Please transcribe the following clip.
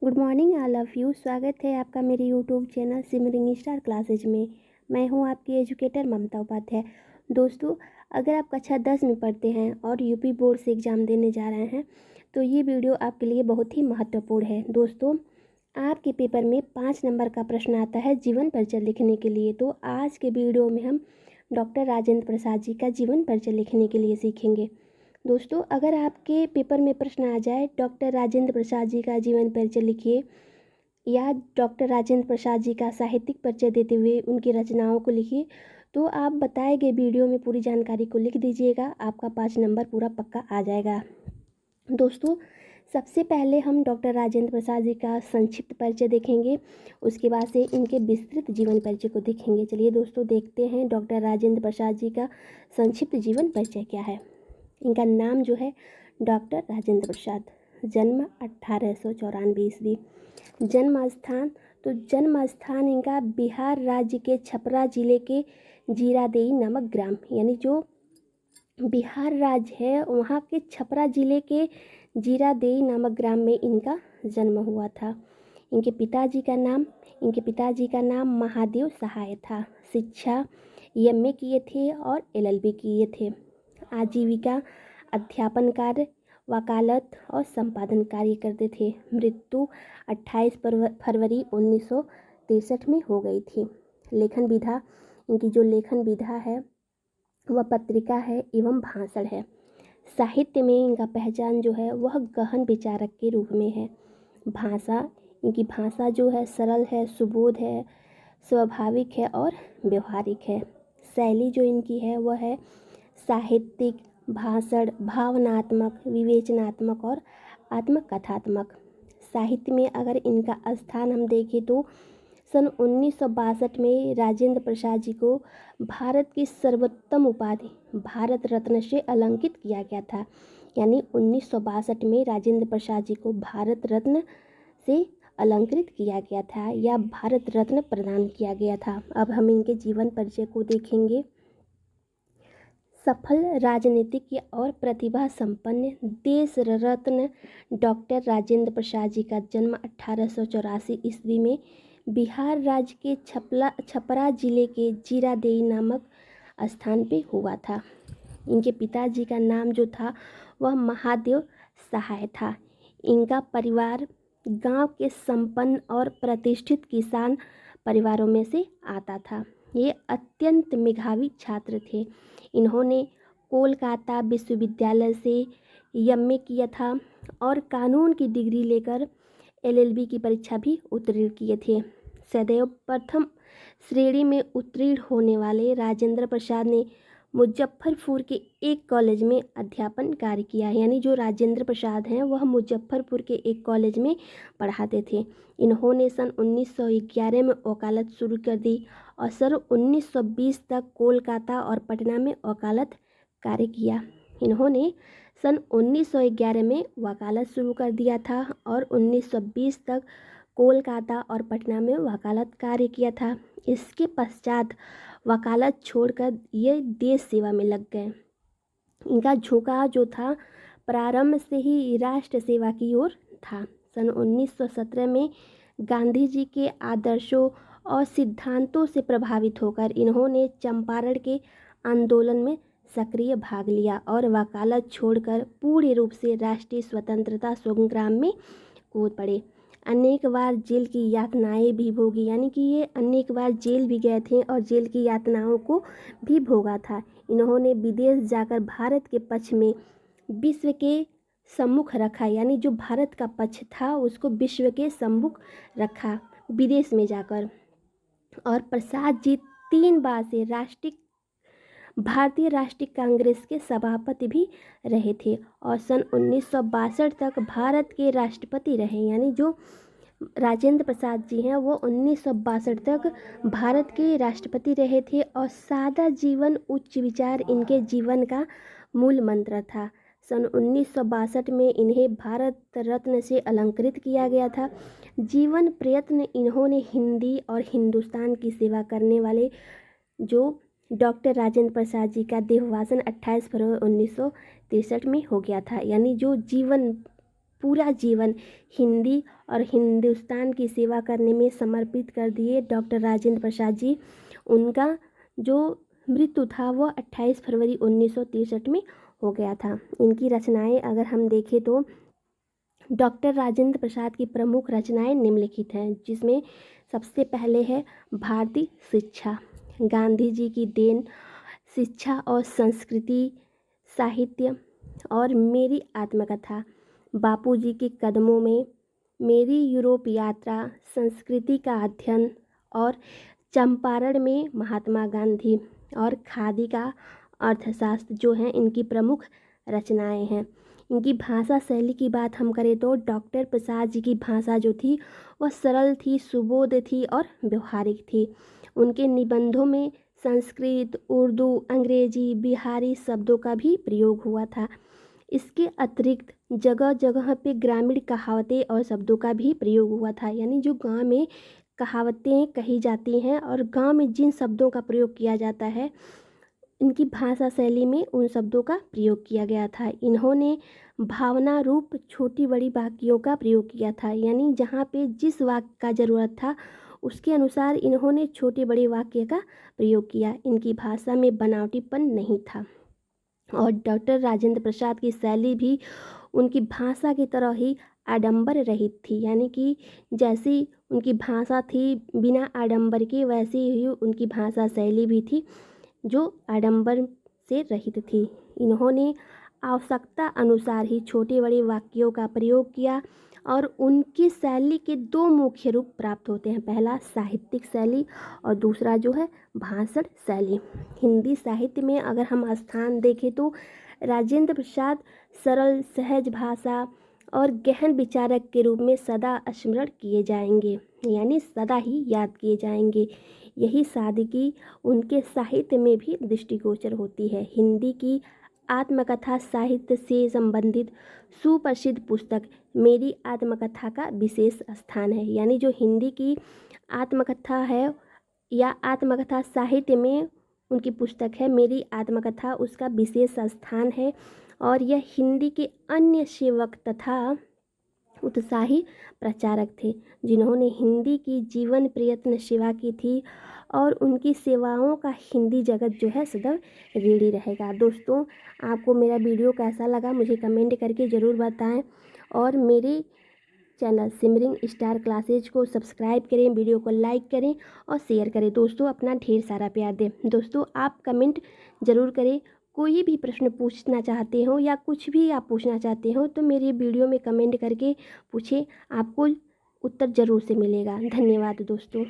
Good morning all of you. स्वागत है आपका मेरे YouTube channel simmering star classes में। मैं हूं आपकी एजुकेटर ममता उपाध्याय। दोस्तों, अगर आप कक्षा 10 में पढ़ते हैं और यूपी बोर्ड से एग्ज़ाम देने जा रहे हैं तो ये वीडियो आपके लिए बहुत ही महत्वपूर्ण है। दोस्तों, आपके पेपर में 5 नंबर का प्रश्न आता है जीवन परिचय लिखने के लिए। तो आज के वीडियो में हम डॉक्टर राजेंद्र प्रसाद जी का जीवन परिचय लिखने के लिए सीखेंगे। दोस्तों, अगर आपके पेपर में प्रश्न आ जाए डॉक्टर राजेंद्र प्रसाद जी का जीवन परिचय लिखिए या डॉक्टर राजेंद्र प्रसाद जी का साहित्यिक परिचय देते हुए उनकी रचनाओं को लिखिए, तो आप बताए गए वीडियो में पूरी जानकारी को लिख दीजिएगा। आपका 5 नंबर पूरा पक्का आ जाएगा। दोस्तों, सबसे पहले हम डॉक्टर राजेंद्र प्रसाद जी का संक्षिप्त परिचय देखेंगे, उसके बाद से इनके विस्तृत जीवन परिचय को देखेंगे। चलिए दोस्तों, देखते हैं डॉक्टर राजेंद्र प्रसाद जी का संक्षिप्त जीवन परिचय क्या है। इनका नाम जो है डॉक्टर राजेंद्र प्रसाद। जन्म 1894 ईस्वी। जन्म स्थान, तो जन्म स्थान इनका बिहार राज्य के छपरा जिले के जीरादेई नामक ग्राम, यानी जो बिहार राज्य है वहाँ के छपरा जिले के जीरादेई नामक ग्राम में इनका जन्म हुआ था। इनके पिताजी का नाम महादेव सहाय था। शिक्षा एमए किए थे और एलएलबी किए थे। आजीविका अध्यापन कार्य, वकालत और संपादन कार्य करते थे। मृत्यु 28 फरवरी 1963 में हो गई थी। लेखन विधा, इनकी जो लेखन विधा है वह पत्रिका है एवं भाषण है। साहित्य में इनका पहचान जो है वह गहन विचारक के रूप में है। इनकी भाषा जो है सरल है, सुबोध है, स्वाभाविक है और व्यवहारिक है। शैली जो इनकी है वह है साहित्यिक, भाषण, भावनात्मक, विवेचनात्मक और आत्मकथात्मक। साहित्य में अगर इनका स्थान हम देखें तो सन 1962 में राजेंद्र प्रसाद जी को भारत की सर्वोत्तम उपाधि भारत रत्न से अलंकृत किया गया था। यानी 1962 में राजेंद्र प्रसाद जी को भारत रत्न से अलंकृत किया गया था या भारत रत्न प्रदान किया गया था। अब हम इनके जीवन परिचय को देखेंगे। सफल राजनीतिज्ञ और प्रतिभा संपन्न देश रत्न डॉक्टर राजेंद्र प्रसाद जी का जन्म 1884 ईस्वी में बिहार राज्य के छपरा जिले के जीरादेई नामक स्थान पे हुआ था। इनके पिताजी का नाम जो था वह महादेव सहाय था। इनका परिवार गांव के संपन्न और प्रतिष्ठित किसान परिवारों में से आता था। ये अत्यंत मेधावी छात्र थे। इन्होंने कोलकाता विश्वविद्यालय से एमए किया था और कानून की डिग्री लेकर एलएलबी की परीक्षा भी उत्तीर्ण किए थे। सदैव प्रथम श्रेणी में उत्तीर्ण होने वाले राजेंद्र प्रसाद ने मुजफ्फरपुर के एक कॉलेज में अध्यापन कार्य किया। यानी जो राजेंद्र प्रसाद हैं वह मुजफ्फरपुर के एक कॉलेज में पढ़ाते थे। इन्होंने सन 1911 में वकालत शुरू कर दी और सन 1920 तक कोलकाता और पटना में वकालत कार्य किया। इन्होंने सन 1911 में वकालत शुरू कर दिया था और 1920 तक कोलकाता और पटना में वकालत कार्य किया था। इसके पश्चात वकालत छोड़कर ये देश सेवा में लग गए। इनका झुकाव जो था प्रारंभ से ही राष्ट्र सेवा की ओर था। सन 1917 में गांधी जी के आदर्शों और सिद्धांतों से प्रभावित होकर इन्होंने चंपारण के आंदोलन में सक्रिय भाग लिया और वकालत छोड़कर पूर्ण रूप से राष्ट्रीय स्वतंत्रता संग्राम में कूद पड़े। अनेक बार जेल की यातनाएं भी भोगी, यानी कि ये अनेक बार जेल भी गए थे और जेल की यातनाओं को भी भोगा था। इन्होंने विदेश जाकर भारत के पक्ष में विश्व के सम्मुख रखा, यानी जो भारत का पक्ष था उसको विश्व के सम्मुख रखा विदेश में जाकर। और प्रसाद जी 3 बार से भारतीय राष्ट्रीय कांग्रेस के सभापति भी रहे थे और सन 1962 तक भारत के राष्ट्रपति रहे। यानी जो राजेंद्र प्रसाद जी हैं वो 1962 तक भारत के राष्ट्रपति रहे थे और सादा जीवन उच्च विचार इनके जीवन का मूल मंत्र था। सन 1962 में इन्हें भारत रत्न से अलंकृत किया गया था। जीवन प्रयत्न इन्होंने हिंदी और हिंदुस्तान की सेवा करने वाले जो डॉक्टर राजेंद्र प्रसाद जी का देहावसान 28 फरवरी 1963 में हो गया था। यानी जो जीवन पूरा जीवन हिंदी और हिंदुस्तान की सेवा करने में समर्पित कर दिए डॉक्टर राजेंद्र प्रसाद जी। उनका जो मृत्यु था वो 28 फरवरी 1963 में हो गया था। इनकी रचनाएं अगर हम देखें तो डॉक्टर राजेंद्र प्रसाद की प्रमुख रचनाएं निम्नलिखित हैं, जिसमें सबसे पहले है भारतीय शिक्षा, गांधी जी की देन, शिक्षा और संस्कृति, साहित्य और मेरी आत्मकथा, बापूजी के कदमों में, मेरी यूरोप यात्रा, संस्कृति का अध्ययन और चंपारण में महात्मा गांधी और खादी का अर्थशास्त्र जो हैं इनकी प्रमुख रचनाएं हैं। इनकी भाषा शैली की बात हम करें तो डॉक्टर प्रसाद जी की भाषा जो थी वह सरल थी, सुबोध थी और व्यवहारिक थी। उनके निबंधों में संस्कृत, उर्दू, अंग्रेजी, बिहारी शब्दों का भी प्रयोग हुआ था। इसके अतिरिक्त जगह जगह पे ग्रामीण कहावतें और शब्दों का भी प्रयोग हुआ था, यानी जो गांव में कहावतें कही जाती हैं और गांव में जिन शब्दों का प्रयोग किया जाता है इनकी भाषा शैली में उन शब्दों का प्रयोग किया गया था। इन्होंने भावना रूप छोटी बड़ी वाक्यों का प्रयोग किया था, यानी जहाँ पे जिस वाक्य का ज़रूरत था उसके अनुसार इन्होंने छोटे बड़े वाक्य का प्रयोग किया। इनकी भाषा में बनावटीपन नहीं था और डॉक्टर राजेंद्र प्रसाद की शैली भी उनकी भाषा की तरह ही आडंबर रहित थी, यानी कि जैसी उनकी भाषा थी बिना आडंबर के वैसी ही उनकी भाषा शैली भी थी जो आडंबर से रहित थी। इन्होंने आवश्यकता अनुसार ही छोटे बड़े वाक्यों का प्रयोग किया और उनकी शैली के दो मुख्य रूप प्राप्त होते हैं, पहला साहित्यिक शैली और दूसरा जो है भाषण शैली। हिंदी साहित्य में अगर हम स्थान देखें तो राजेंद्र प्रसाद सरल सहज भाषा और गहन विचारक के रूप में सदा स्मरण किए जाएंगे, यानी सदा ही याद किए जाएंगे। यही सादगी उनके साहित्य में भी दृष्टिगोचर होती है। हिंदी की आत्मकथा साहित्य से संबंधित सुप्रसिद्ध पुस्तक मेरी आत्मकथा का विशेष स्थान है, यानी जो हिंदी की आत्मकथा है या आत्मकथा साहित्य में उनकी पुस्तक है मेरी आत्मकथा, उसका विशेष स्थान है। और यह हिंदी के अन्य सेवक तथा उत्साही प्रचारक थे जिन्होंने हिंदी की जीवन प्रयत्न सेवा की थी और उनकी सेवाओं का हिंदी जगत जो है सदैव ऋणी रहेगा। दोस्तों, आपको मेरा वीडियो कैसा लगा मुझे कमेंट करके ज़रूर बताएं और मेरे चैनल सिमरिंग स्टार क्लासेज को सब्सक्राइब करें, वीडियो को लाइक करें और शेयर करें। दोस्तों, अपना ढेर सारा प्यार दें। दोस्तों, आप कमेंट ज़रूर करें, कोई भी प्रश्न पूछना चाहते हो या कुछ भी आप पूछना चाहते हो तो मेरी वीडियो में कमेंट करके पूछें, आपको उत्तर ज़रूर से मिलेगा। धन्यवाद दोस्तों।